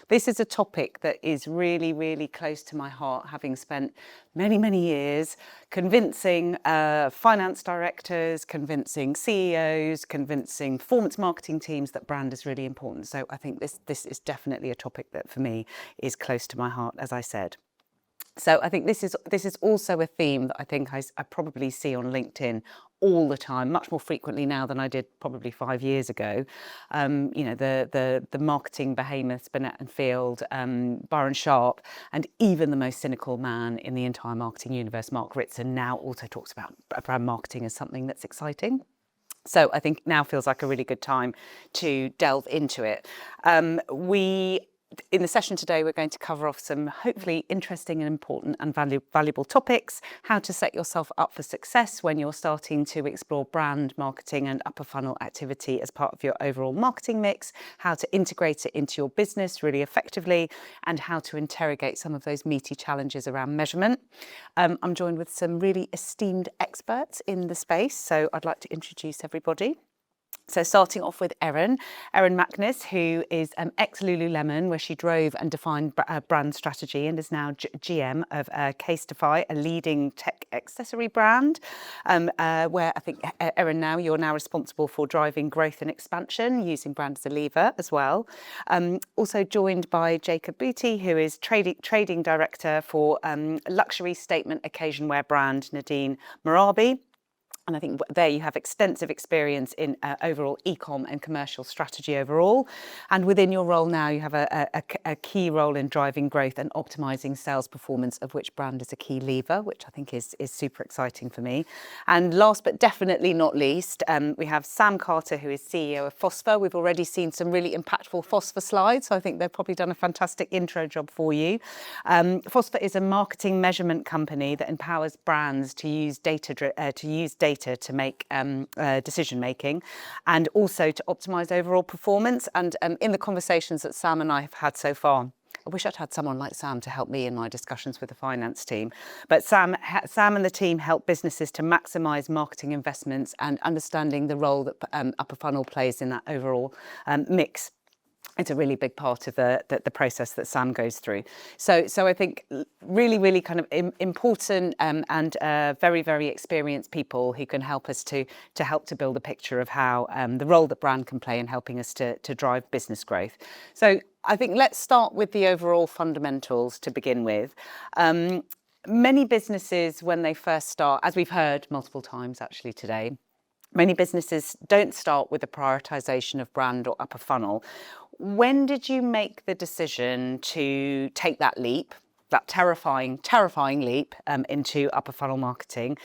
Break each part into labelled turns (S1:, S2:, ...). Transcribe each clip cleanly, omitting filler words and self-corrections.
S1: This is a topic that is really, really close to my heart, having spent many, many years convincing finance directors, convincing CEOs, convincing performance marketing teams that brand is really important. So I think this is definitely a topic that for me is close to my heart, as I said. So I think this is also a theme that I think I probably see on LinkedIn all the time, much more frequently now than I did probably 5 years ago. You know, the marketing behemoths, Burnett and Field, Byron Sharp, and even the most cynical man in the entire marketing universe, Mark Ritson, now also talks about brand marketing as something that's exciting. So I think now feels like a really good time to delve into it. In the session today, we're going to cover off some hopefully interesting and important and valuable topics: how to set yourself up for success when you're starting to explore brand marketing and upper funnel activity as part of your overall marketing mix, how to integrate it into your business really effectively, and how to interrogate some of those meaty challenges around measurement. I'm joined with some really esteemed experts in the space, so I'd like to introduce everybody. So starting off with Erin Mackness, who is ex-Lululemon, where she drove and defined brand strategy and is now GM of CASETiFY, a leading tech accessory brand, where I think, Erin, now you're now responsible for driving growth and expansion, using brand as a lever as well. Also joined by Jacob Booty, who is trading director for luxury statement occasion wear brand Nadine Merabi. And I think there you have extensive experience in overall e-com and commercial strategy overall. And within your role now, you have a key role in driving growth and optimizing sales performance, of which brand is a key lever, which I think is super exciting for me. And last but definitely not least, we have Sam Carter, who is CEO of Fospha. We've already seen some really impactful Fospha slides, so I think they've probably done a fantastic intro job for you. Fospha is a marketing measurement company that empowers brands to use data to make decision making, and also to optimize overall performance. And in the conversations that Sam and I have had so far, I wish I'd had someone like Sam to help me in my discussions with the finance team. But Sam and the team help businesses to maximise marketing investments and understanding the role that upper funnel plays in that overall mix. It's a really big part of the process that Sam goes through. So I think really kind of important and very, very experienced people who can help us to build a picture of how the role that brand can play in helping us to drive business growth. So I think let's start with the overall fundamentals to begin with. Many businesses, when they first start, as we've heard multiple times actually today, many businesses don't start with a prioritization of brand or upper funnel. When did you make the decision to take that leap, that terrifying leap into upper funnel marketing?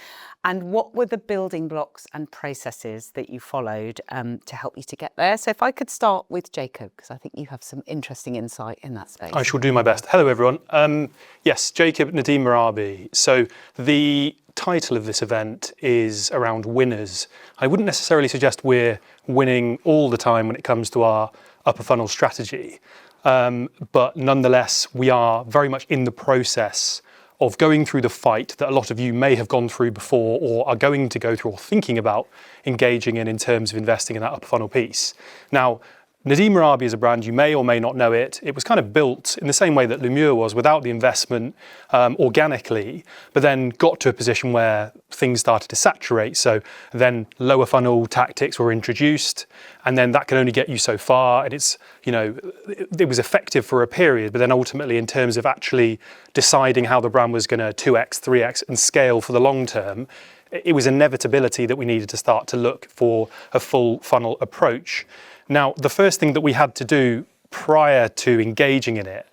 S1: And what were the building blocks and processes that you followed to help you to get there? So if I could start with Jacob, because I think you have some interesting insight in that space.
S2: I shall do my best. Hello, everyone. Yes, Jacob, Nadine Merabi. So the title of this event is around winners. I wouldn't necessarily suggest we're winning all the time when it comes to our upper funnel strategy, but nonetheless, we are very much in the process of going through the fight that a lot of you may have gone through before or are going to go through or thinking about engaging in terms of investing in that upper funnel piece. Now, Nadine Merabi is a brand, you may or may not know it. It was kind of built in the same way that Lumure was, without the investment, organically, but then got to a position where things started to saturate. So then lower funnel tactics were introduced, and then that can only get you so far. And it's, you know, it was effective for a period, but then ultimately in terms of actually deciding how the brand was going to 2x, 3x and scale for the long term, it was inevitability that we needed to start to look for a full funnel approach. Now, the first thing that we had to do prior to engaging in it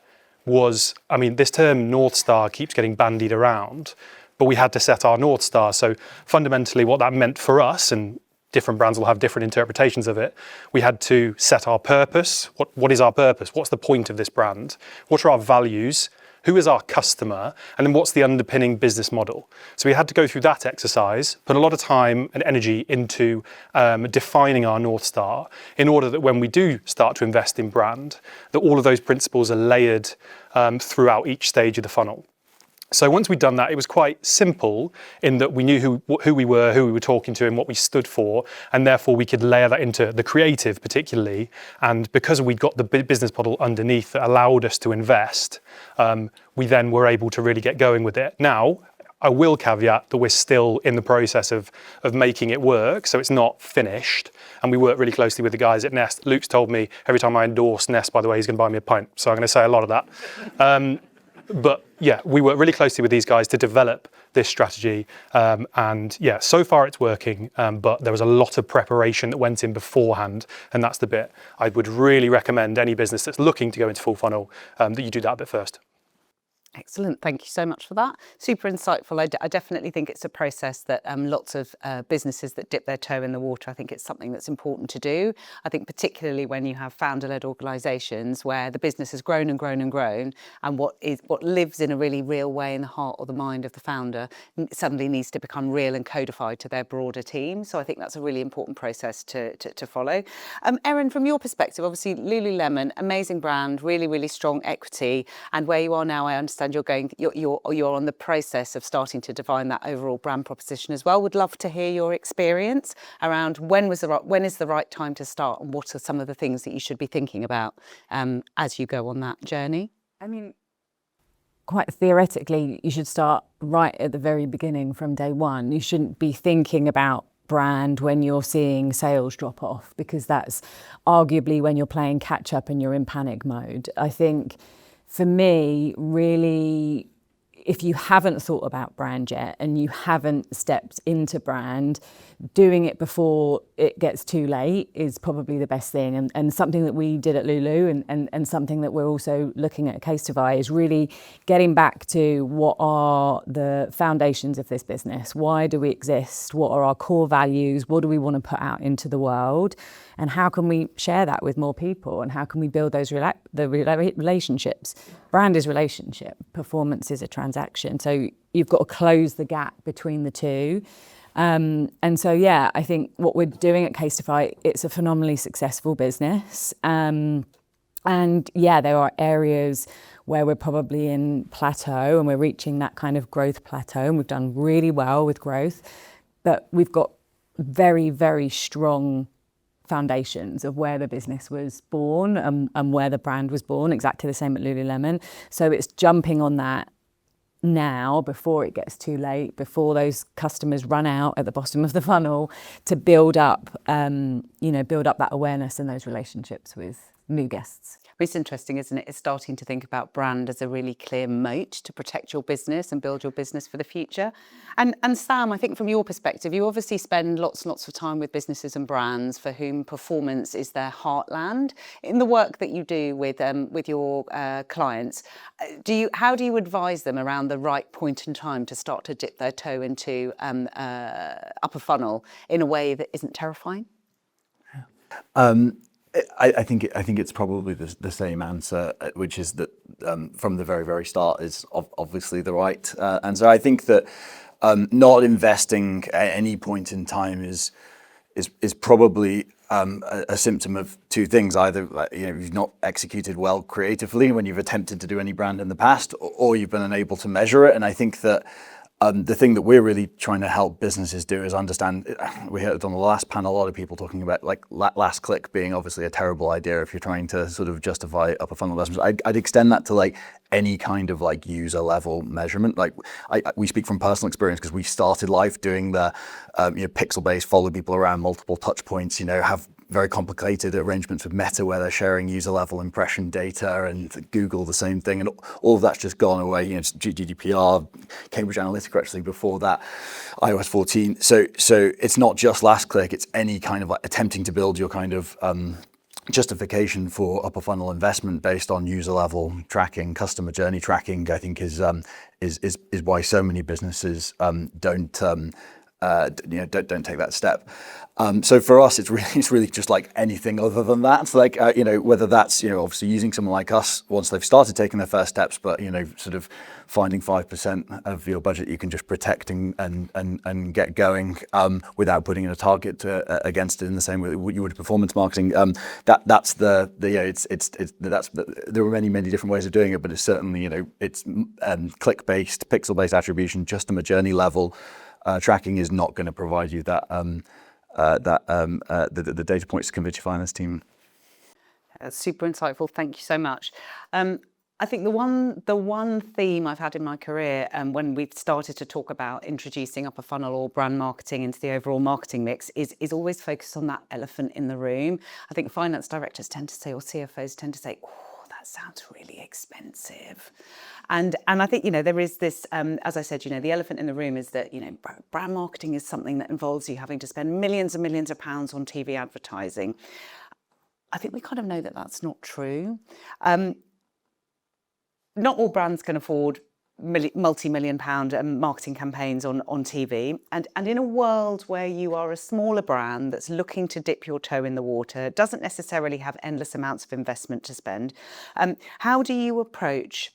S2: was, I mean, this term North Star keeps getting bandied around, but we had to set our North Star. So fundamentally what that meant for us, and different brands will have different interpretations of it, we had to set our purpose. What is our purpose? What's the point of this brand? What are our values? Who is our customer? And then what's the underpinning business model? So we had to go through that exercise, put a lot of time and energy into defining our North Star, in order that when we do start to invest in brand, that all of those principles are layered throughout each stage of the funnel. So once we'd done that, it was quite simple in that we knew who we were talking to and what we stood for, and therefore we could layer that into the creative particularly. And because we'd got the business model underneath that allowed us to invest, we then were able to really get going with it. Now, I will caveat that we're still in the process of making it work, so it's not finished. And we work really closely with the guys at Nest. Luke's told me every time I endorse Nest, by the way, he's going to buy me a pint. So I'm going to say a lot of that. But yeah, we work really closely with these guys to develop this strategy. And yeah, so far it's working, but there was a lot of preparation that went in beforehand. And that's the bit I would really recommend any business that's looking to go into full funnel, that you do that bit first.
S1: Excellent. Thank you so much for that. Super insightful. I definitely think it's a process that lots of businesses that dip their toe in the water, I think it's something that's important to do. I think particularly when you have founder-led organisations where the business has grown and grown and grown, and what lives in a really real way in the heart or the mind of the founder suddenly needs to become real and codified to their broader team. So I think that's a really important process to follow. Erin, from your perspective, obviously Lululemon, amazing brand, really, really strong equity, and where you are now, I understand you're on the process of starting to define that overall brand proposition as well. Would love to hear your experience around when is the right time to start, and what are some of the things that you should be thinking about as you go on that journey?
S3: I mean, quite theoretically, you should start right at the very beginning from day one. You shouldn't be thinking about brand when you're seeing sales drop off, because that's arguably when you're playing catch up and you're in panic mode. I think for me, really, if you haven't thought about brand yet and you haven't stepped into brand, doing it before it gets too late is probably the best thing. And something that we did at Lulu and something that we're also looking at CASETiFY is really getting back to what are the foundations of this business? Why do we exist? What are our core values? What do we want to put out into the world? And how can we share that with more people? And how can we build those relationships? Brand is relationship. Performance is a transaction. So you've got to close the gap between the two. And so, yeah, I think what we're doing at CASETiFY, it's a phenomenally successful business. And yeah, there are areas where we're probably in plateau and we're reaching that kind of growth plateau, and we've done really well with growth. But we've got very, very strong foundations of where the business was born and where the brand was born, exactly the same at Lululemon. So it's jumping on that now before it gets too late, before those customers run out at the bottom of the funnel, to build up that awareness and those relationships with new guests.
S1: It's interesting, isn't it? It's starting to think about brand as a really clear moat to protect your business and build your business for the future. And Sam, I think from your perspective, you obviously spend lots and lots of time with businesses and brands for whom performance is their heartland. In the work that you do with your clients, how do you advise them around the right point in time to start to dip their toe into upper funnel in a way that isn't terrifying?
S4: I think it's probably the same answer, which is that from the very, very start is obviously the right answer. I think that not investing at any point in time is probably a symptom of two things. Either you've not executed well creatively when you've attempted to do any brand in the past, or you've been unable to measure it. And I think that the thing that we're really trying to help businesses do is understand. We heard on the last panel a lot of people talking about like last click being obviously a terrible idea if you're trying to sort of justify upper funnel investments. I'd extend that to like any kind of like user level measurement. Like we speak from personal experience because we started life doing the pixel based, follow people around, multiple touch points. Have very complicated arrangements with Meta where they're sharing user level impression data, and Google the same thing, and all of that's just gone away. GDPR, Cambridge Analytica actually before that, iOS 14. So it's not just last click, it's any kind of like attempting to build your kind of justification for upper funnel investment based on user level tracking, customer journey tracking. I think is why so many businesses don't don't take that step. So for us, it's really just like anything other than that. Like whether that's obviously using someone like us once they've started taking their first steps, but sort of finding 5% of your budget you can just protect and get going without putting in a target against it in the same way that you would performance marketing. That's there are many different ways of doing it, but it's certainly it's click based, pixel based attribution, customer journey level. Tracking is not going to provide you that. The data points to convince your finance team.
S1: That's super insightful. Thank you so much. I think the one theme I've had in my career, when we started to talk about introducing upper funnel or brand marketing into the overall marketing mix, is always focused on that elephant in the room. I think finance directors tend to say, or CFOs tend to say, "Oh, that sounds really expensive." And I think, there is this, as I said, the elephant in the room is that, brand marketing is something that involves you having to spend millions and millions of pounds on TV advertising. I think we kind of know that that's not true. Not all brands can afford multi-million-pound marketing campaigns on TV. And in a world where you are a smaller brand that's looking to dip your toe in the water, doesn't necessarily have endless amounts of investment to spend, how do you approach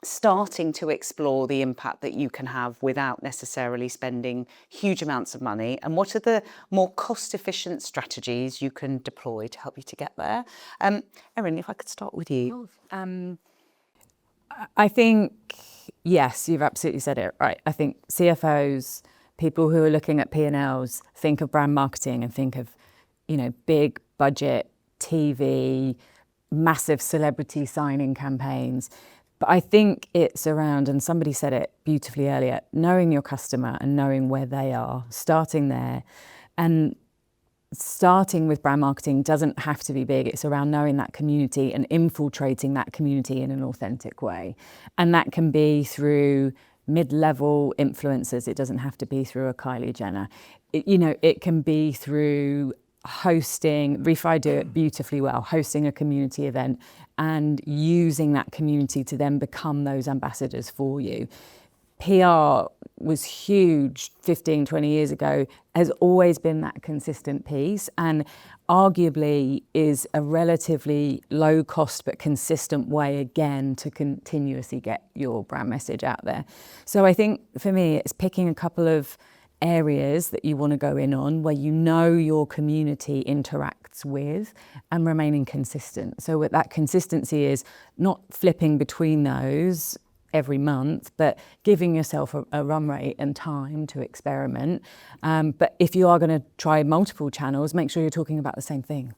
S1: starting to explore the impact that you can have without necessarily spending huge amounts of money? And what are the more cost-efficient strategies you can deploy to help you to get there? Erin, if I could start with you.
S3: I think, yes, you've absolutely said it right. I think CFOs, people who are looking at P&Ls, think of brand marketing and think of, big budget TV, massive celebrity signing campaigns. But I think it's around, and somebody said it beautifully earlier, knowing your customer and knowing where they are, starting there. And starting with brand marketing doesn't have to be big. It's around knowing that community and infiltrating that community in an authentic way. And that can be through mid-level influencers. It doesn't have to be through a Kylie Jenner. It can be through hosting, ReFi do it beautifully well, hosting a community event and using that community to then become those ambassadors for you. PR was huge 15, 20 years ago, has always been that consistent piece, and arguably is a relatively low cost but consistent way, again, to continuously get your brand message out there. So I think for me, it's picking a couple of areas that you want to go in on where your community interacts with and remaining consistent. So what that consistency is not flipping between those every month, but giving yourself a run rate and time to experiment. But if you are going to try multiple channels, make sure you're talking about the same thing,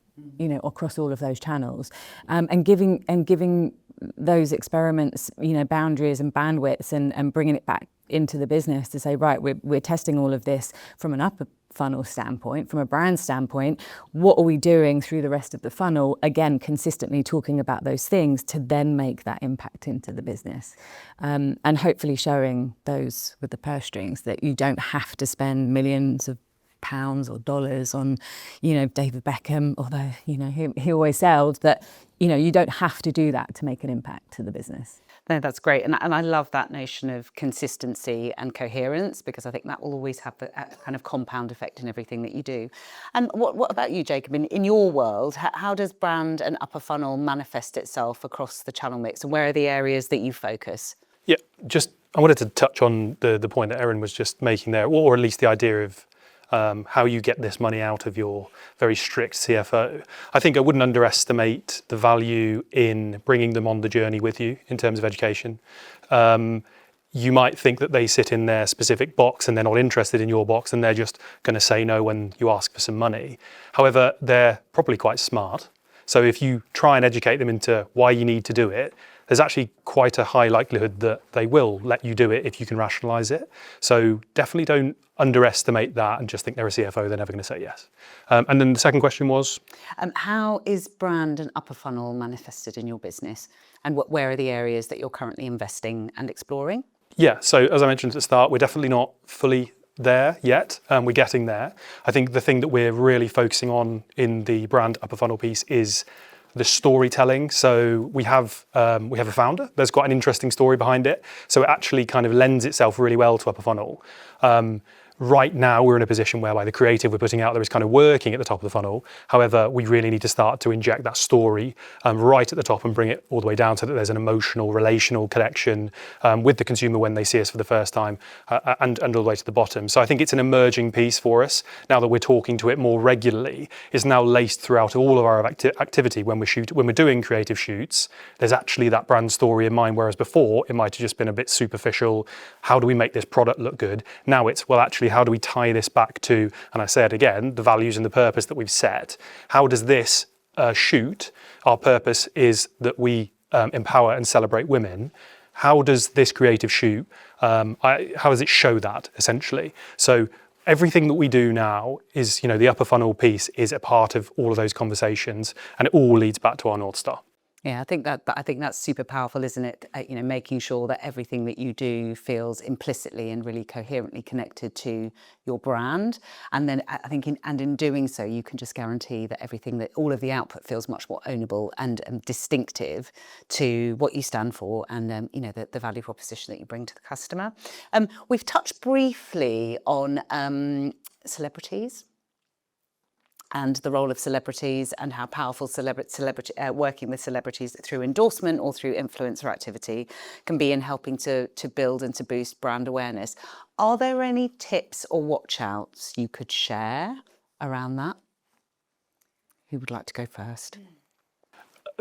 S3: across all of those channels, and giving those experiments, boundaries and bandwidths, and bringing it back into the business to say, right, we're testing all of this from an upper funnel standpoint, from a brand standpoint. What are we doing through the rest of the funnel? Again, consistently talking about those things to then make that impact into the business, and hopefully showing those with the purse strings that you don't have to spend millions of pounds or dollars on, David Beckham, although, he always sold that, you don't have to do that to make an impact to the business.
S1: No, that's great. And I love that notion of consistency and coherence, because I think that will always have a kind of compound effect in everything that you do. And what about you, Jacob? In your world, how does brand and upper funnel manifest itself across the channel mix, and where are the areas that you focus? Yeah,
S2: I wanted to touch on the point that Erin was just making there, or at least the idea of how you get this money out of your very strict CFO. I think I wouldn't underestimate the value in bringing them on the journey with you in terms of education. You might think that they sit in their specific box and they're not interested in your box and they're just going to say no when you ask for some money. However, they're probably quite smart. So if you try and educate them into why you need to do it, there's actually quite a high likelihood that they will let you do it if you can rationalise it. So definitely don't underestimate that and just think they're a CFO, they're never going to say yes. And then the second question was?
S1: How is brand and upper funnel manifested in your business? And where are the areas that you're currently investing and exploring?
S2: Yeah, so as I mentioned at the start, we're definitely not fully there yet. We're getting there. I think the thing that we're really focusing on in the brand upper funnel piece is the storytelling. So we have a founder. There's quite an interesting story behind it. So it actually kind of lends itself really well to upper funnel. right now we're in a position whereby the creative we're putting out there is kind of working at the top of the funnel. However, we really need to start to inject that story right at the top and bring it all the way down so that there's an emotional, relational connection with the consumer when they see us for the first time, and all the way to the bottom. So I think it's an emerging piece for us now that we're talking to it more regularly. It's now laced throughout all of our activity when we're doing creative shoots. There's actually that brand story in mind, whereas before it might have just been a bit superficial. How do we make this product look good? Now it's, well, actually, how do we tie this back to, and I say it again, the values and the purpose that we've set? How does this shoot, our purpose is that we empower and celebrate women. How does this creative shoot, how does it show that, essentially? So everything that we do now is, the upper funnel piece is a part of all of those conversations, and it all leads back to our North Star.
S1: Yeah, I think that's super powerful, isn't it? Making sure that everything that you do feels implicitly and really coherently connected to your brand, and then I think in doing so, you can just guarantee that all of the output feels much more ownable and distinctive to what you stand for, and the value proposition that you bring to the customer. We've touched briefly on celebrities and the role of celebrities and how powerful working with celebrities through endorsement or through influencer activity can be in helping to build and to boost brand awareness. Are there any tips or watch outs you could share around that? Who would like to go first?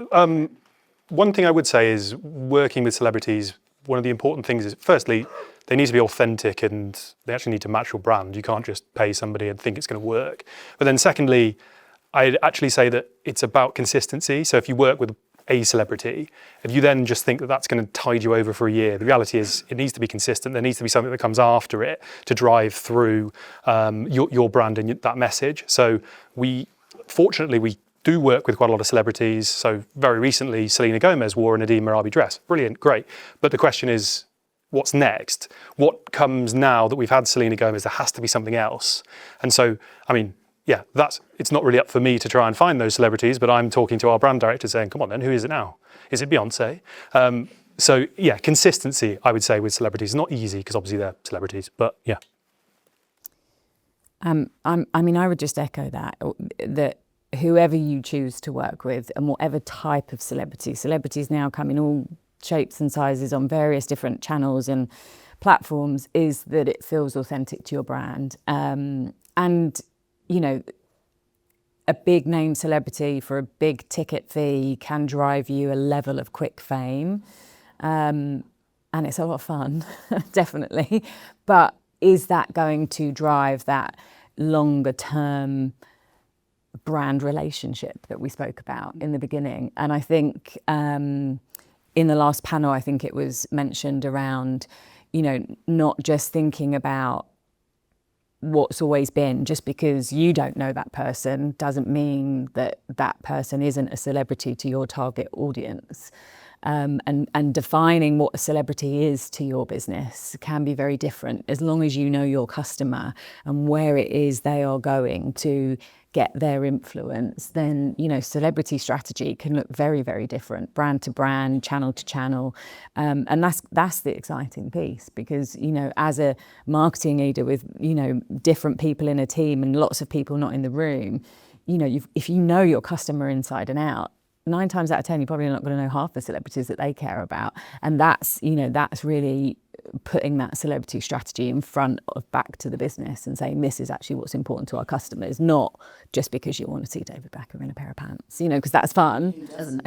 S2: One thing I would say is working with celebrities, one of the important things is, firstly, they need to be authentic and they actually need to match your brand. You can't just pay somebody and think it's going to work. But then secondly, I'd actually say that it's about consistency. So if you work with a celebrity, if you then just think that that's going to tide you over for a year, the reality is it needs to be consistent. There needs to be something that comes after it to drive through your brand and that message. So fortunately, we do work with quite a lot of celebrities. So very recently, Selena Gomez wore a Nadine Merabi dress. Brilliant, great. But the question is, what's next? What comes now that we've had Selena Gomez? There has to be something else. And so, it's not really up for me to try and find those celebrities, but I'm talking to our brand director saying, come on then, who is it now? Is it Beyonce? Consistency, I would say, with celebrities is not easy because obviously they're celebrities, but yeah.
S3: I would just echo that whoever you choose to work with and whatever type of celebrities now come in all shapes and sizes on various different channels and platforms, is that it feels authentic to your brand. A big name celebrity for a big ticket fee can drive you a level of quick fame. And it's a lot of fun, definitely. But is that going to drive that longer term brand relationship that we spoke about in the beginning? And I think in the last panel, I think it was mentioned around, not just thinking about what's always been. Just because you don't know that person doesn't mean that that person isn't a celebrity to your target audience. And defining what a celebrity is to your business can be very different. As long as you know your customer and where it is they are going to get their influence, then, celebrity strategy can look very, very different, brand to brand, channel to channel. And that's the exciting piece, because, as a marketing leader with, different people in a team and lots of people not in the room, if you know your customer inside and out, 9 times out of 10, you're probably not going to know half the celebrities that they care about. And that's really putting that celebrity strategy in front of back to the business and saying, this is actually what's important to our customers, not just because you want to see David Beckham in a pair of pants, because that's fun.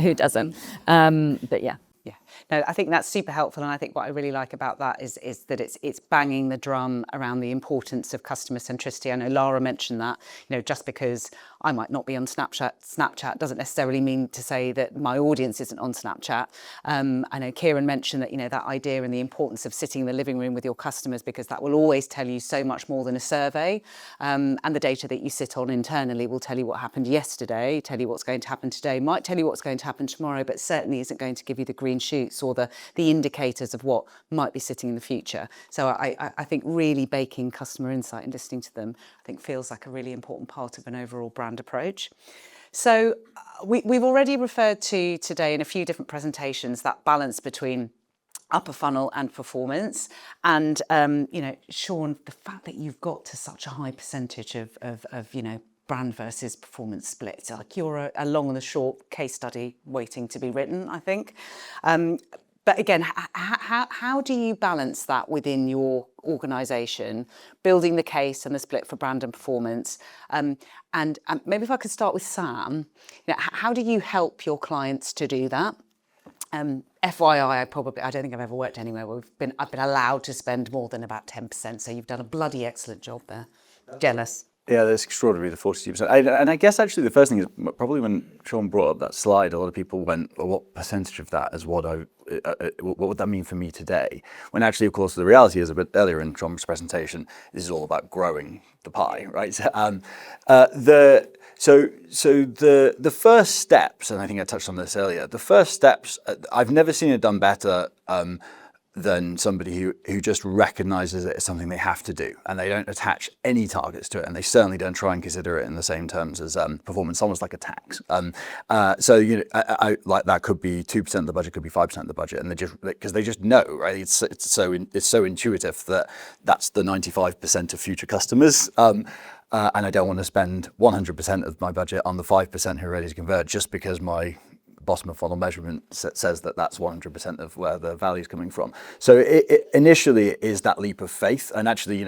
S3: Who doesn't? But yeah.
S1: Yeah, no, I think that's super helpful, and I think what I really like about that is that it's banging the drum around the importance of customer centricity. I know Lara mentioned that, just because I might not be on Snapchat doesn't necessarily mean to say that my audience isn't on Snapchat. I know Kieran mentioned that, that idea and the importance of sitting in the living room with your customers, because that will always tell you so much more than a survey. And the data that you sit on internally will tell you what happened yesterday, tell you what's going to happen today, might tell you what's going to happen tomorrow, but certainly isn't going to give you the green shoots or the indicators of what might be sitting in the future. So I think really baking customer insight and listening to them, I think feels like a really important part of an overall brand approach. So we've already referred to today in a few different presentations that balance between upper funnel and performance. And, Sean, the fact that you've got to such a high percentage of brand versus performance split, like you're a long and a short case study waiting to be written, I think. But again, how do you balance that within your organisation, building the case and the split for brand and performance? And maybe if I could start with Sam, how do you help your clients to do that? FYI, I don't think I've ever worked anywhere where I've been allowed to spend more than about 10%. So you've done a bloody excellent job there. Jealous.
S4: Yeah, that's extraordinary, the 42%. And I guess actually the first thing is probably when Sean brought up that slide, a lot of people went, well, what percentage of that is what would that mean for me today? When actually, of course, the reality is a bit earlier in Sean's presentation, this is all about growing the pie, right? So the first steps, and I think I touched on this earlier, the first steps, I've never seen it done better than somebody who just recognizes it as something they have to do, and they don't attach any targets to it, and they certainly don't try and consider it in the same terms as performance, almost like a tax. So like that could be 2% of the budget, could be 5% of the budget, and because they just know, right? It's so intuitive that that's the 95% of future customers. And I don't want to spend 100% of my budget on the 5% who are ready to convert just because my bottom of funnel measurement says that that's 100% of where the value is coming from. So it initially is that leap of faith. And actually,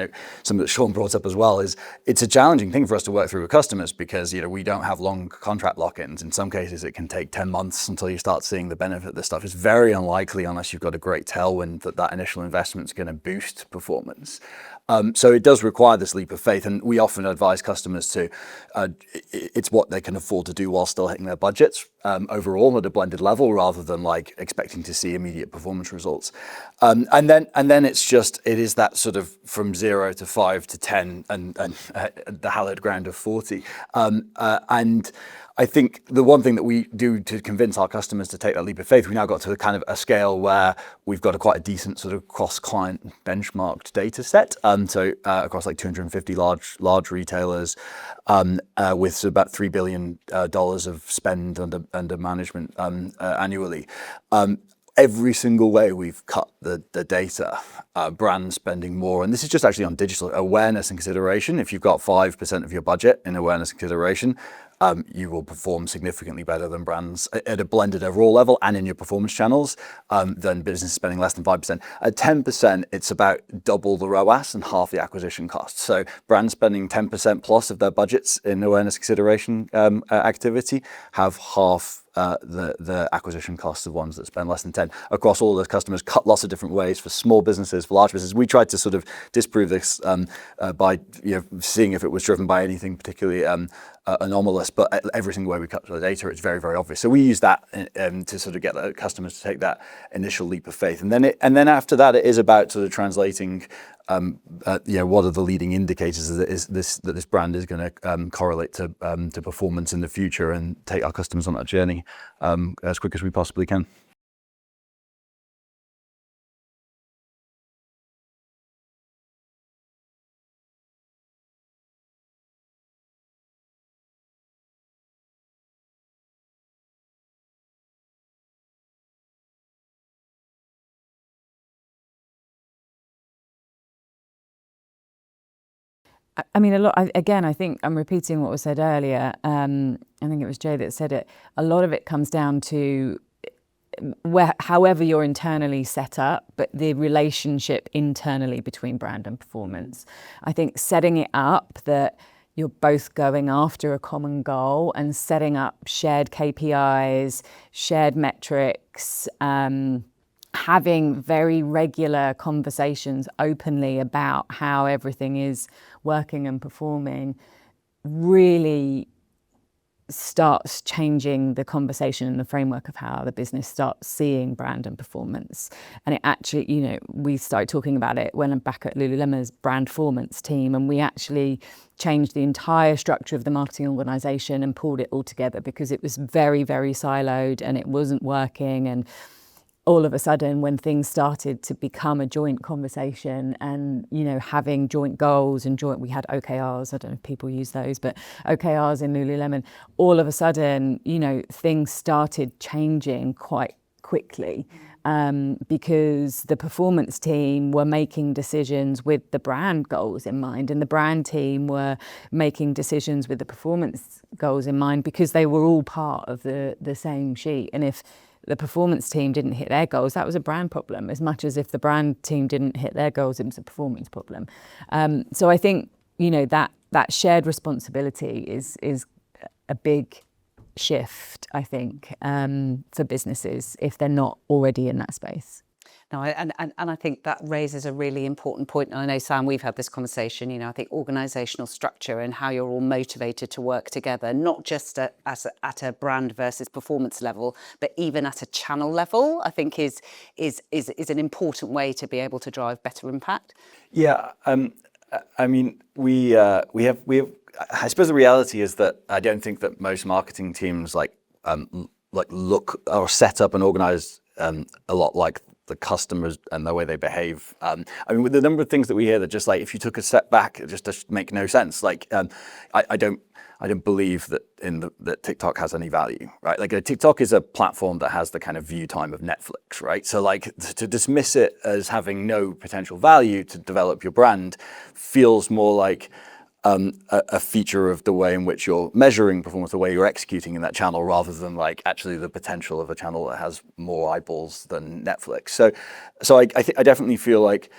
S4: something that Sean brought up as well is it's a challenging thing for us to work through with customers because, we don't have long contract lock-ins. In some cases, it can take 10 months until you start seeing the benefit of this stuff. It's very unlikely unless you've got a great tailwind that initial investment is going to boost performance. So it does require this leap of faith, and we often advise customers to, it's what they can afford to do while still hitting their budgets overall at a blended level, rather than like expecting to see immediate performance results. And then it is that sort of from 0 to 5 to 10 and the hallowed ground of 40. And I think the one thing that we do to convince our customers to take that leap of faith, we now got to kind of a scale where we've got quite a decent sort of cross-client benchmarked data set. So across like 250 large retailers with about $3 billion of spend under management annually. Every single way we've cut the data, brand spending more, and this is just actually on digital awareness and consideration. If you've got 5% of your budget in awareness and consideration, you will perform significantly better than brands at a blended overall level and in your performance channels than business spending less than 5%. At 10%, it's about double the ROAS and half the acquisition cost. So brands spending 10% plus of their budgets in awareness consideration activity have half the acquisition costs of ones that spend less than 10 across all those customers, cut lots of different ways for small businesses, for large businesses. We tried to sort of disprove this by seeing if it was driven by anything particularly anomalous, but every single way we cut the data, it's very, very obvious. So we use that to sort of get the customers to take that initial leap of faith, and then after that, it is about sort of translating. What are the leading indicators that this brand is going to correlate to performance in the future, and take our customers on that journey as quick as we possibly can.
S3: I mean, I think I'm repeating what was said earlier. I think it was Jay that said it. A lot of it comes down to however you're internally set up, but the relationship internally between brand and performance. I think setting it up that you're both going after a common goal and setting up shared KPIs, shared metrics, having very regular conversations openly about how everything is working and performing really starts changing the conversation and the framework of how the business starts seeing brand and performance. And it actually, we started talking about it when I'm back at Lululemon's brand performance team, and we actually changed the entire structure of the marketing organization and pulled it all together because it was very, very siloed and it wasn't working. And all of a sudden, when things started to become a joint conversation and, having joint goals and we had OKRs, I don't know if people use those, but OKRs in Lululemon, all of a sudden, things started changing quite quickly. because the performance team were making decisions with the brand goals in mind, and the brand team were making decisions with the performance goals in mind, because they were all part of the same sheet. And if the performance team didn't hit their goals, that was a brand problem, as much as if the brand team didn't hit their goals, it was a performance problem. So I think, that shared responsibility is a big shift, I think, for businesses if they're not already in that space.
S1: No, and I think that raises a really important point. And I know, Sam, we've had this conversation, I think organisational structure and how you're all motivated to work together, not just at a brand versus performance level, but even at a channel level, I think is an important way to be able to drive better impact.
S4: Yeah, I mean, we have. I suppose the reality is that I don't think that most marketing teams like look or set up and organise a lot like the customers and the way they behave. I mean, with the number of things that we hear that just like, if you took a step back, it just make no sense. Like, I don't believe that that TikTok has any value, right? Like, TikTok is a platform that has the kind of view time of Netflix, right? So like, to dismiss it as having no potential value to develop your brand feels more like a feature of the way in which you're measuring performance, the way you're executing in that channel, rather than like actually the potential of a channel that has more eyeballs than Netflix. So I definitely feel like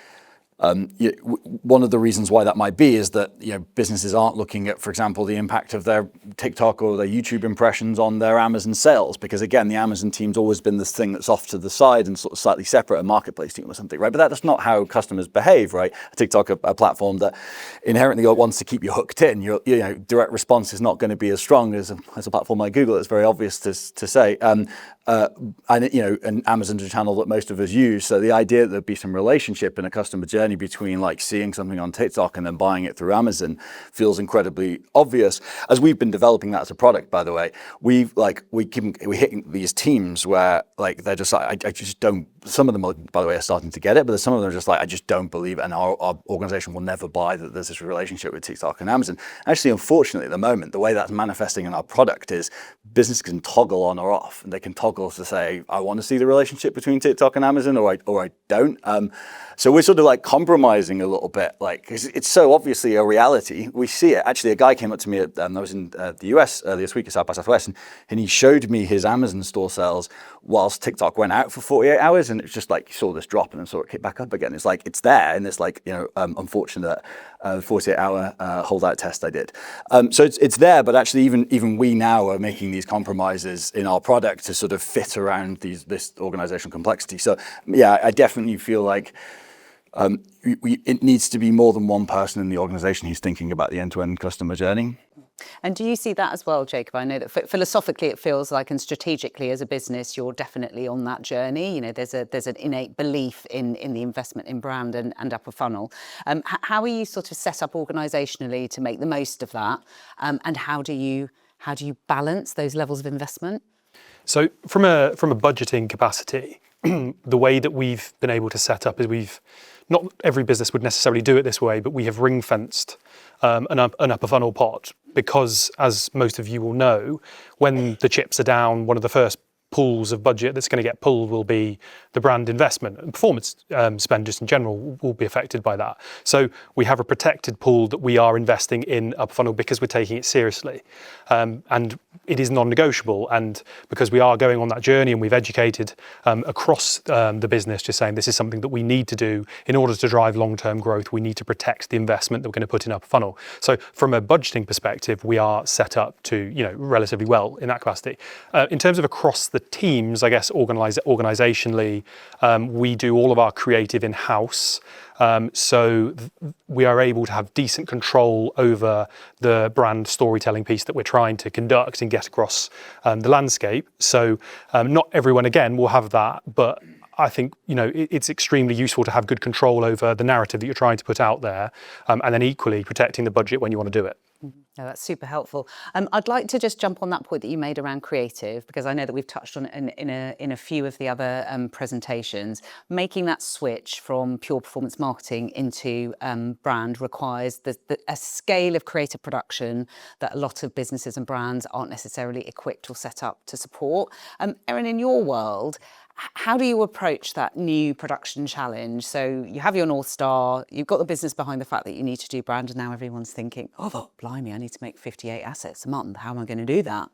S4: one of the reasons why that might be is that businesses aren't looking at, for example, the impact of their TikTok or their YouTube impressions on their Amazon sales, because again, the Amazon team's always been this thing that's off to the side and sort of slightly separate, a marketplace team or something, right? But that's not how customers behave, right? TikTok, a platform that inherently wants to keep you hooked in. Your direct response is not going to be as strong as a platform like Google. It's very obvious to say. And Amazon's a channel that most of us use. So the idea that there'd be some relationship in a customer journey between like seeing something on TikTok and then buying it through Amazon feels incredibly obvious. As we've been developing that as a product, by the way, we're hitting these teams where like they're just like, I just don't. Some of them, by the way, are starting to get it, but some of them are just like, I just don't believe it, and our organization will never buy that there's this relationship with TikTok and Amazon. Actually, unfortunately, at the moment, the way that's manifesting in our product is business can toggle on or off, and they can toggle to say, I want to see the relationship between TikTok and Amazon, or I don't. So we're sort of like compromising a little bit, like, 'cause it's so obviously a reality. We see it. Actually, a guy came up to me I was in the US earlier this week at South by Southwest, and he showed me his Amazon store sales whilst TikTok went out for 48 hours, and it's just like, you saw this drop and then saw it kick back up again. It's like, it's there in this like, unfortunate 48-hour holdout test I did. So it's there, but actually even we now are making these compromises in our product to sort of fit around this organizational complexity. So yeah, I definitely feel like it needs to be more than one person in the organization who's thinking about the end-to-end customer journey.
S1: And do you see that as well, Jacob? I know that philosophically it feels like, and strategically as a business, you're definitely on that journey. There's an innate belief in the investment in brand and upper funnel. How are you sort of set up organisationally to make the most of that? And how do you balance those levels of investment?
S2: So from a budgeting capacity, the way that we've been able to set up is not every business would necessarily do it this way, but we have ring-fenced an upper funnel pot, because, as most of you will know, when the chips are down, one of the first pools of budget that's going to get pulled will be the brand investment, and performance spend just in general will be affected by that. So we have a protected pool that we are investing in upper funnel because we're taking it seriously, and it is non-negotiable. And because we are going on that journey and we've educated across the business, just saying this is something that we need to do in order to drive long-term growth, we need to protect the investment that we're going to put in upper funnel. So from a budgeting perspective, we are set up to relatively well in that capacity. In terms of across the teams, I guess organizationally, we do all of our creative in-house. So we are able to have decent control over the brand storytelling piece that we're trying to conduct and get across the landscape. So not everyone, again, will have that, but I think it's extremely useful to have good control over the narrative that you're trying to put out there, and then equally protecting the budget when you want to do it.
S1: No, that's super helpful. I'd like to just jump on that point that you made around creative, because I know that we've touched on it in a few of the other presentations. Making that switch from pure performance marketing into brand requires a scale of creative production that a lot of businesses and brands aren't necessarily equipped or set up to support. Erin, in your world, how do you approach that new production challenge? So you have your North Star, you've got the business behind the fact that you need to do brand, and now everyone's thinking, oh, blimey, I need to make 58 assets a month. How am I going to do that?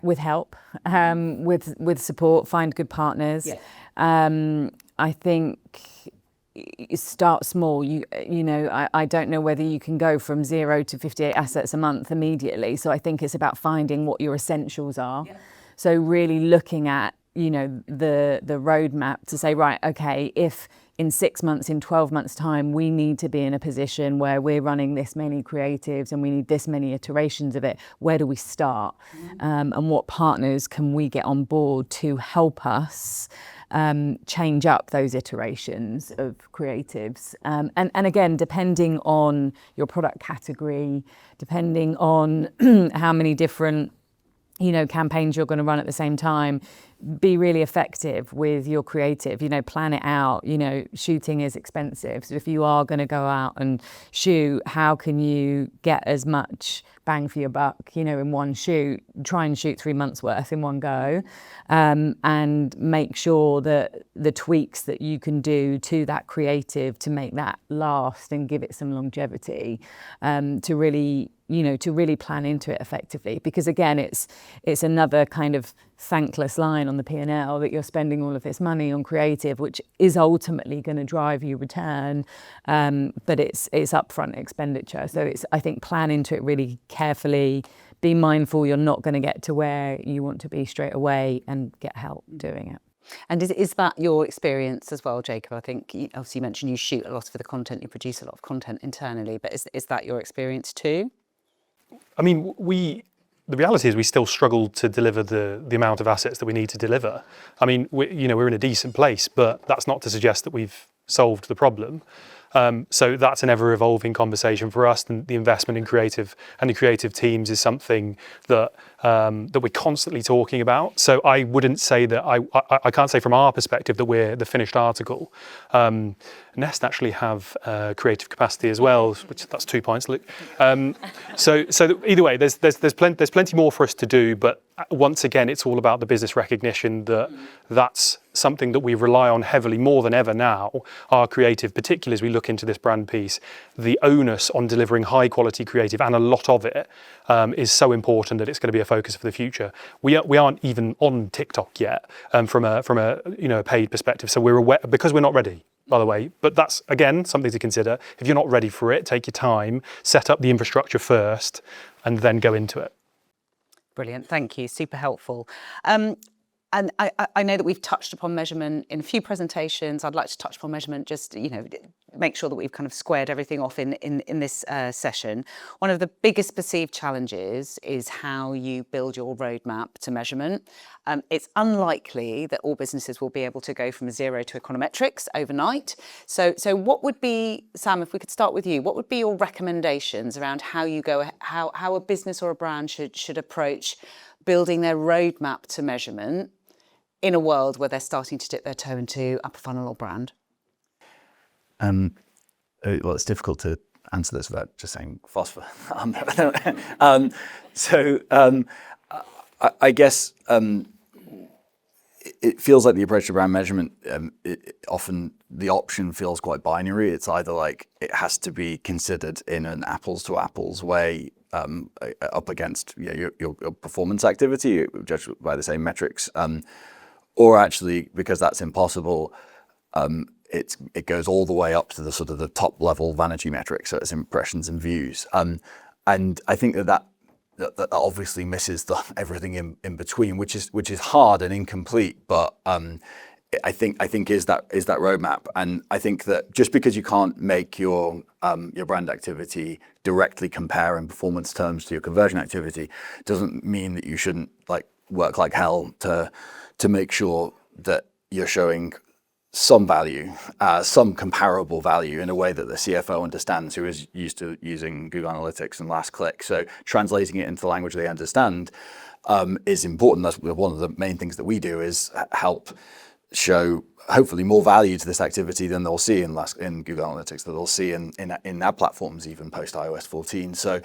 S3: With help, with support, find good partners.
S1: Yeah.
S3: I think you start small. I don't know whether you can go from 0 to 58 assets a month immediately. So I think it's about finding what your essentials are. Yeah. So really looking at, the roadmap to say, right, okay, if in 6 months, in 12 months' time, we need to be in a position where we're running this many creatives and we need this many iterations of it, where do we start? And what partners can we get on board to help us change up those iterations of creatives? And again, depending on your product category, depending on how many different campaigns you're going to run at the same time, be really effective with your creative, plan it out. Shooting is expensive. So if you are going to go out and shoot, how can you get as much bang for your buck, in one shoot? Try and shoot 3 months worth in one go, and make sure that the tweaks that you can do to that creative to make that last and give it some longevity, to really plan into it effectively. Because again, it's another kind of thankless line on the P&L that you're spending all of this money on creative, which is ultimately going to drive you return, but it's upfront expenditure. So I think plan into it really carefully. Be mindful you're not going to get to where you want to be straight away, and get help doing it.
S1: And is that your experience as well, Jacob? I think obviously you mentioned you shoot a lot of the content, you produce a lot of content internally, but is that your experience too?
S2: I mean, the reality is we still struggle to deliver the amount of assets that we need to deliver. I mean, we're in a decent place, but that's not to suggest that we've solved the problem. So that's an ever-evolving conversation for us. And the investment in creative and the creative teams is something that we're constantly talking about. So I wouldn't say that I can't say from our perspective that we're the finished article. Nest actually have creative capacity as well, which that's 2 points, Luke. So either way, there's plenty more for us to do. But once again, it's all about the business recognition that that's something that we rely on heavily more than ever now. Our creative, particularly as we look into this brand piece, the onus on delivering high quality creative, and a lot of it, is so important that it's going to be a focus for the future. We aren't even on TikTok yet, from a paid perspective. So we're aware, because we're not ready, by the way. But that's again something to consider. If you're not ready for it, take your time, set up the infrastructure first, and then go into it.
S1: Brilliant, thank you, super helpful. And I know that we've touched upon measurement in a few presentations. I'd like to touch upon measurement, just make sure that we've kind of squared everything off in this session. One of the biggest perceived challenges is how you build your roadmap to measurement. It's unlikely that all businesses will be able to go from 0 to econometrics overnight. So what would be, Sam, if we could start with you, what would be your recommendations around how a business or a brand should approach building their roadmap to measurement in a world where they're starting to dip their toe into upper funnel or brand?
S4: Well, it's difficult to answer this without just saying Fospha. I guess it feels like the approach to brand measurement, often the option feels quite binary. It's either like it has to be considered in an apples to apples way, up against your performance activity, judged by the same metrics, or actually, because that's impossible, it goes all the way up to the sort of the top level vanity metrics, so it's impressions and views, and I think that obviously misses everything in between, which is hard and incomplete, but I think is that roadmap. And I think that just because you can't make your brand activity directly compare in performance terms to your conversion activity doesn't mean that you shouldn't work like hell to make sure that you're showing some value, some comparable value in a way that the CFO understands, who is used to using Google Analytics and last click. So translating it into the language they understand is important. That's one of the main things that we do, is help show hopefully more value to this activity than they'll see in Google Analytics, that they'll see in our platforms even post iOS 14. So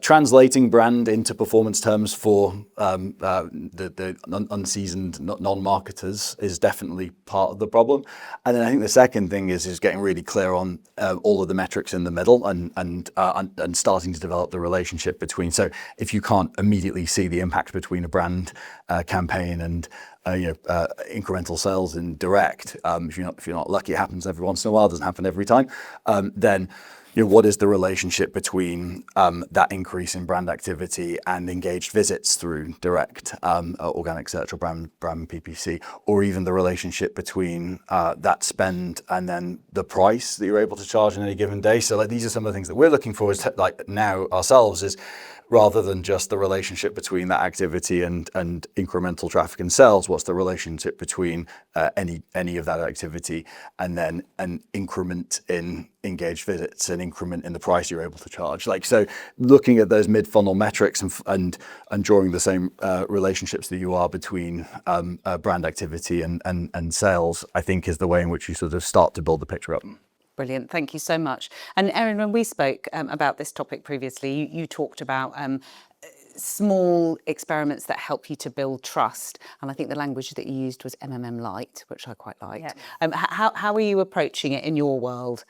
S4: translating brand into performance terms for the unseasoned non-marketers is definitely part of the problem. And then I think the second thing is getting really clear on all of the metrics in the middle and starting to develop the relationship between. So if you can't immediately see the impact between a brand campaign and incremental sales in direct, if you're not lucky, it happens every once in a while, it doesn't happen every time, then what is the relationship between that increase in brand activity and engaged visits through direct organic search or brand PPC, or even the relationship between that spend and then the price that you're able to charge in any given day. So these are some of the things that we're looking for now ourselves, is rather than just the relationship between that activity and incremental traffic and sales, what's the relationship between any of that activity and then an increment in engaged visits, an increment in the price you're able to charge. So looking at those mid-funnel metrics and drawing the same relationships that you are between brand activity and sales, I think is the way in which you sort of start to build the picture up.
S1: Brilliant, thank you so much. And Erin, when we spoke about this topic previously, you talked about small experiments that help you to build trust. And I think the language that you used was MMM light, which I quite liked. Yeah. How are you approaching it in your world?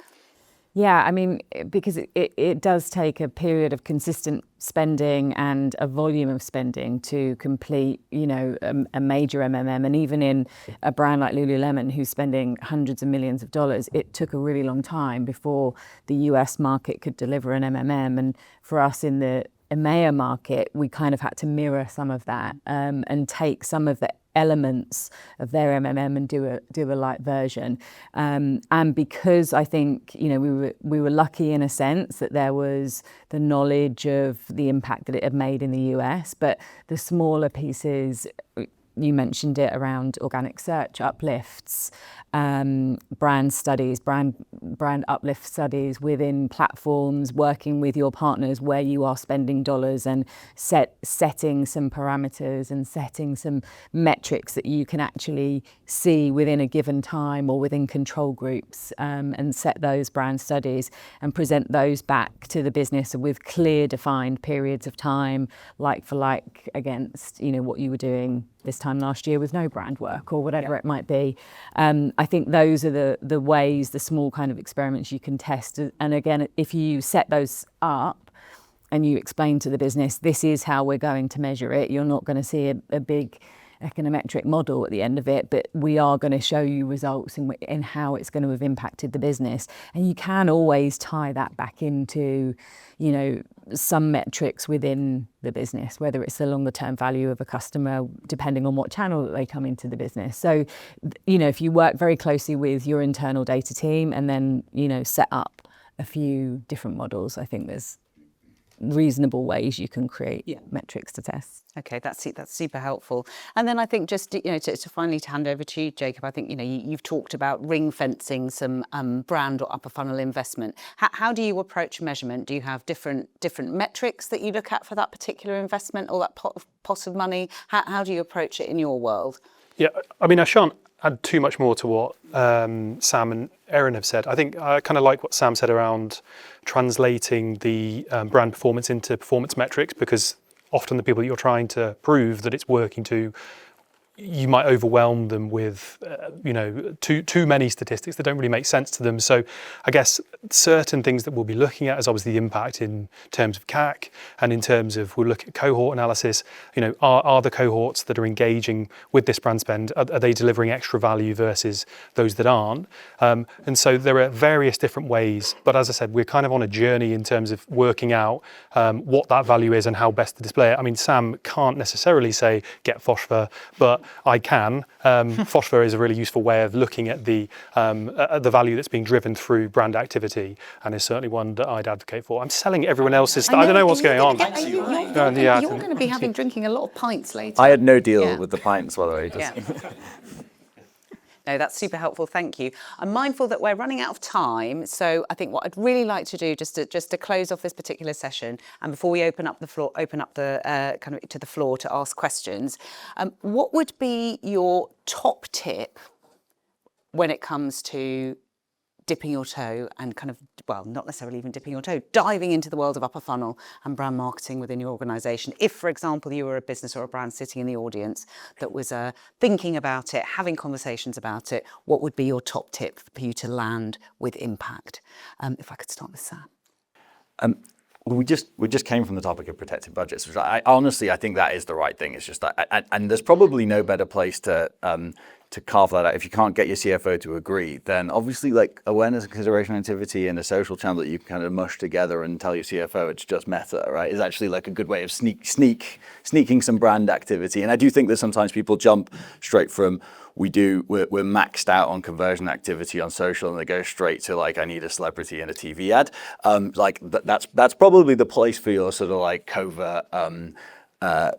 S3: Yeah, I mean, because it does take a period of consistent spending and a volume of spending to complete, a major MMM. And even in a brand like Lululemon, who's spending hundreds of millions of dollars, it took a really long time before the US market could deliver an MMM. And for us in the EMEA market, we kind of had to mirror some of that and take some of the elements of their MMM and do a light version. And because I think, we were lucky in a sense that there was the knowledge of the impact that it had made in the US, but the smaller pieces, you mentioned it, around organic search uplifts, brand studies, brand uplift studies within platforms, working with your partners where you are spending dollars and setting some parameters and setting some metrics that you can actually see within a given time or within control groups, and set those brand studies and present those back to the business with clear defined periods of time, like for like, against what you were doing this time last year with no brand work or whatever it might be. I think those are the ways, the small kind of experiments you can test. And again, if you set those up and you explain to the business, this is how we're going to measure it, you're not going to see a big econometric model at the end of it, but we are going to show you results in how it's going to have impacted the business. And you can always tie that back into, some metrics within the business, whether it's the longer term value of a customer, depending on what channel that they come into the business. So, if you work very closely with your internal data team and then, set up a few different models, I think there's reasonable ways you can create metrics to test.
S1: Okay, that's super helpful. And then I think just to finally hand over to you, Jacob, I think you've talked about ring fencing some brand or upper funnel investment. How do you approach measurement? Do you have different metrics that you look at for that particular investment or that pot of money? How do you approach it in your world? Yeah,
S2: I mean, I shan't add too much more to what Sam and Erin have said. I think I kind of like what Sam said around translating the brand performance into performance metrics, because often the people that you're trying to prove that it's working to, you might overwhelm them with too many statistics that don't really make sense to them. So I guess certain things that we'll be looking at is obviously the impact in terms of CAC, and in terms of, we'll look at cohort analysis. Are the cohorts that are engaging with this brand spend, are they delivering extra value versus those that aren't? And so there are various different ways, but as I said, we're kind of on a journey in terms of working out what that value is and how best to display it. I mean, Sam can't necessarily say get Fospha, but I can. Fospha is a really useful way of looking at the value that's being driven through brand activity, and is certainly one that I'd advocate for. I'm selling everyone else's. I don't know what's going on.
S1: You're going to be drinking a lot of pints later.
S4: I had no deal with the pints, by the way.
S1: No, that's super helpful. Thank you. I'm mindful that we're running out of time, so I think what I'd really like to do, just to close off this particular session, and before we open up the floor, kind of to the floor to ask questions, what would be your top tip when it comes to dipping your toe and kind of, well, not necessarily even dipping your toe, diving into the world of upper funnel and brand marketing within your organisation? If, for example, you were a business or a brand sitting in the audience that was thinking about it, having conversations about it, what would be your top tip for you to land with impact? If I could start with Sam.
S4: We just came from the topic of protected budgets, which I honestly think that is the right thing. It's just that, and there's probably no better place to carve that out. If you can't get your CFO to agree, then obviously like awareness and consideration activity and a social channel that you kind of mush together and tell your CFO it's just Meta, right, is actually like a good way of sneaking some brand activity. And I do think that sometimes people jump straight from we're maxed out on conversion activity on social, and they go straight to like, I need a celebrity in a TV ad. That's probably the place for your sort of like covert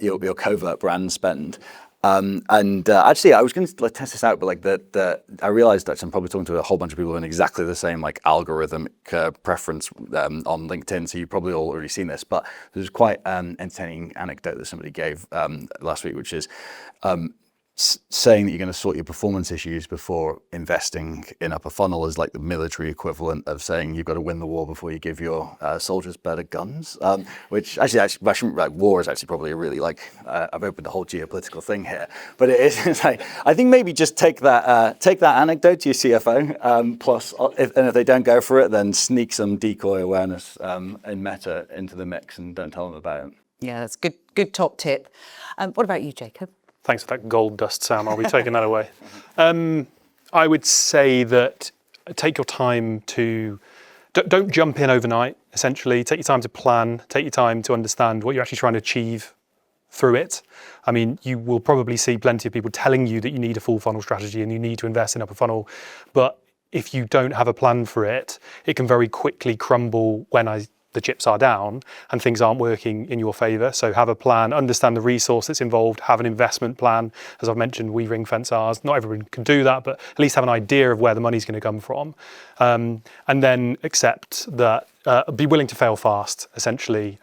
S4: your covert brand spend. Actually, I was going to test this out, but I realized that I'm probably talking to a whole bunch of people in exactly the same like algorithmic preference on LinkedIn. So you've probably all already seen this, but there's quite an entertaining anecdote that somebody gave last week, which is saying that you're going to sort your performance issues before investing in upper funnel is like the military equivalent of saying you've got to win the war before you give your soldiers better guns. Which actually war is actually probably a really like I've opened a whole geopolitical thing here, but it's like I think maybe just take that anecdote to your CFO. Plus, if they don't go for it, then sneak some decoy awareness in Meta into the mix and don't tell them about it.
S1: Yeah, that's good top tip. What about you, Jacob?
S2: Thanks for that gold dust, Sam. I'll be taking that away. I would say that take your time to, don't jump in overnight, essentially. Take your time to plan, take your time to understand what you're actually trying to achieve through it. I mean, you will probably see plenty of people telling you that you need a full funnel strategy and you need to invest in upper funnel. But if you don't have a plan for it, it can very quickly crumble when the chips are down and things aren't working in your favour. So have a plan, understand the resource that's involved, have an investment plan. As I've mentioned, we ring fence ours. Not everyone can do that, but at least have an idea of where the money's going to come from. And then accept that, be willing to fail fast, essentially.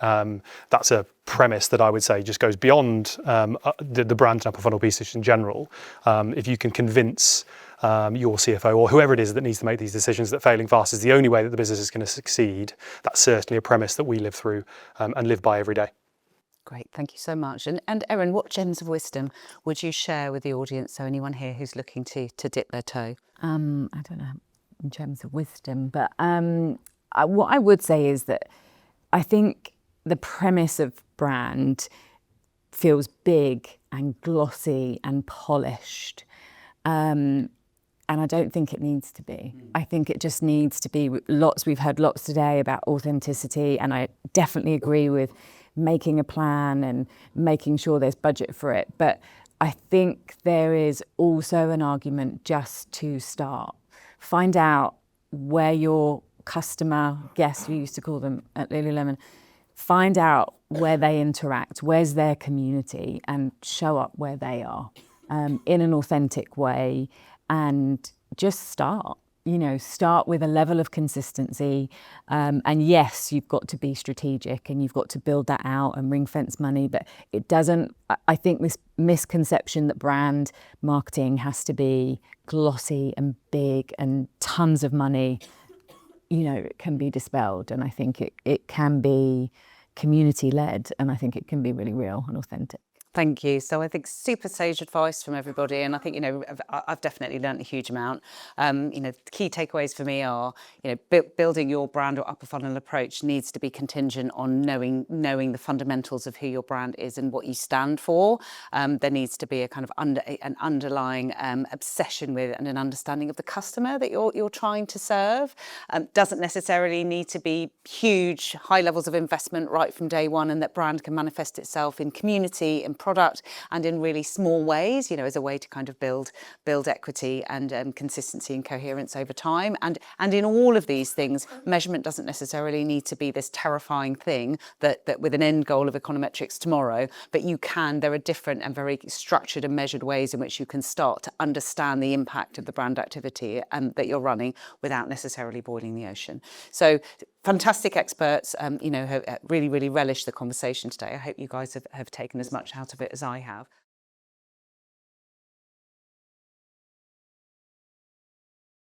S2: That's a premise that I would say just goes beyond the brand and upper funnel piece in general. If you can convince your CFO or whoever it is that needs to make these decisions that failing fast is the only way that the business is going to succeed, that's certainly a premise that we live through and live by every day.
S1: Great, thank you so much. And Erin, what gems of wisdom would you share with the audience, so anyone here who's looking to dip their toe?
S3: I don't know, gems of wisdom, but what I would say is that I think the premise of brand feels big and glossy and polished. And I don't think it needs to be. I think it just needs to be we've heard lots today about authenticity, and I definitely agree with making a plan and making sure there's budget for it. But I think there is also an argument just to start. Find out where your customer, guests, we used to call them at Lululemon, find out where they interact, where's their community, and show up where they are in an authentic way. And just start with a level of consistency. And yes, you've got to be strategic and you've got to build that out and ring fence money, but it doesn't, I think this misconception that brand marketing has to be glossy and big and tons of money, it can be dispelled. And I think it can be community led, and I think it can be really real and authentic.
S1: Thank you. So I think super sage advice from everybody, and I think I've definitely learned a huge amount. The key takeaways for me are building your brand or upper funnel approach needs to be contingent on knowing the fundamentals of who your brand is and what you stand for. There needs to be a kind of an underlying obsession with and an understanding of the customer that you're trying to serve. Doesn't necessarily need to be huge, high levels of investment right from day one, and that brand can manifest itself in community, in product, and in really small ways, you know, as a way to kind of build equity and consistency and coherence over time. And in all of these things, measurement doesn't necessarily need to be this terrifying thing that with an end goal of econometrics tomorrow, but there are different and very structured and measured ways in which you can start to understand the impact of the brand activity that you're running without necessarily boiling the ocean. So fantastic experts, you know, have really, really relished the conversation today. I hope you guys have taken as much out of it as I have.